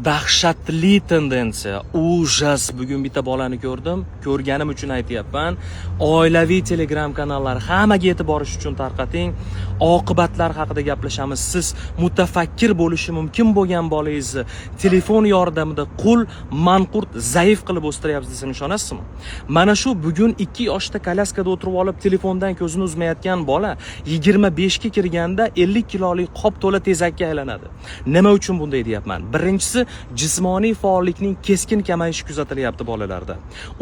Dahshatli tendensiya, ужас. Bugun bitta bolani ko'rdim. Ko'rganim uchun aytayapman. Oilaviy Telegram kanallar hammaga yetib borish uchun tarqating. Oqibatlar haqida gaplashamiz. Siz mutafakkir bo'lishi mumkin bo'lgan bolangizni telefon yordamida qul, manqurt, zaif qilib o'stiryapsiz desam ishonasizmi? Mana shu bugun 2 yoshda kolyaskada o'tirib olib telefondan ko'zini uzmayotgan bola 25 ga kirganda 50 kilolik qop to'la tezakka aylanadi. Nima uchun bunday deyapman? Birinchisi, jismoniy faollikning keskin kamayishi kuzatilyapti bolalarda.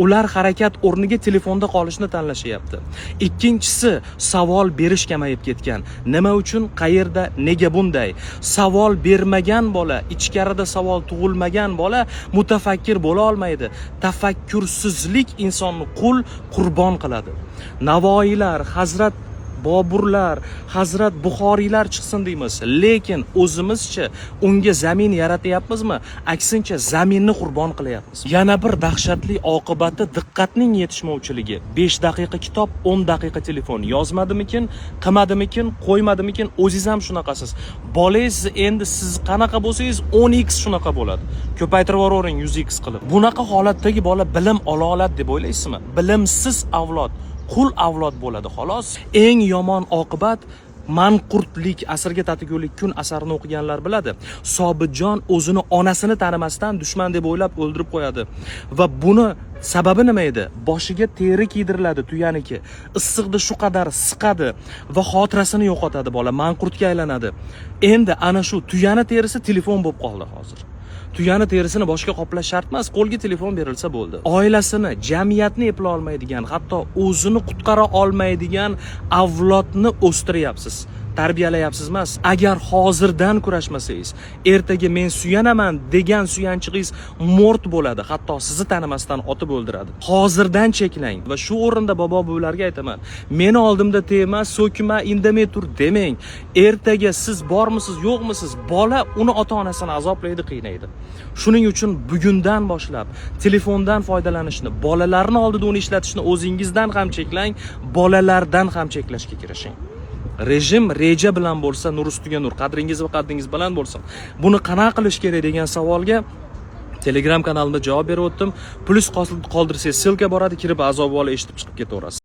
Ular harakat o'rniga telefonda qolishni tanlashyapti. Ikkinchisi, savol berish kamayib ketgan. Nima uchun, qayerda, nega bunday? Savol bermagan bola, ichkarida savol tug'ilmagan bola mutafakkir bo'la olmaydi. Tafakkursizlik insonni qul, qurbon qiladi. Navoiylar, Hazrat Boburlar, Hazrat Buxoriylar chiqsin deymiz, lekin o'zimizcha unga zamin yaratyapmizmi? Aksincha zaminni qurbon qilyapmiz. Yana bir dahshatli oqibati diqqatning yetishmovchiligi. 5 daqiqa kitob, 10 daqiqa telefon. Yozmadimikin, qilmadimikin, qo'ymadimikin, o'zingiz ham shunaqasiz. Bolangiz endi siz qanaqa bo'lsangiz 10x shunaqa bo'ladi. Ko'paytirib yuboring 100x qilib. Bunaqa holatdagi bola bilim ola oladi deb o'ylaysizmi? Bilimsiz avlod qul avlod bo'ladi xolos. Eng yomon oqibat manqurtlik. Asrga tatigulik kun asarini o'qiganlar biladi. Sobitjon o'zini onasini tanimasdan dushman deb o'ylab o'ldirib qo'yadi. Va buni sababi nima edi? Boshiga teri kiydiriladi tuyaniki. Issiqda shu qadar siqadi va xotirasini yo'qotadi bola, manqurtga aylanadi. Endi ana shu tuyani terisi telefon bo'lib qoldi hozir. Tuyani terisini boshqa qoplash shart emas, qo'lga telefon berilsa bo'ldi. Oilasini, jamiyatni eplay olmaydigan, hatto o'zini qutqara olmaydigan avlodni o'stiryapsiz. Tarbiyalayapsiz emas. Agar hozirdan kurashmasangiz, ertaga men suyanaman degan suyanchig'ingiz mort bo'ladi, hatto sizni tanimasdan otib o'ldiradi. Hozirdan cheklang va shu o'rinda bobo buvilarga aytaman. Meni oldimda tegma, so'kma, indamay tur demang. Ertaga siz bormisiz, yo'qmisiz, bola uni ota-onasini azoblaydi, qiynaydi. Shuning uchun bugundan boshlab telefondan foydalanishni, bolalarning oldida uni ishlatishni o'zingizdan ham cheklang, bolalardan ham cheklashga kirishing. Rejim reja bilan bo'lsa, nur ustiga nur, qadringiz va qaddingiz bilan bo'lsin. Buni qanaqa qilish kerak degan savolga Telegram kanalimda javob berib o'tdim. Plus qoldirsangiz, ssilka boradi, kirib azob bola eshitib chiqib ketaverasiz.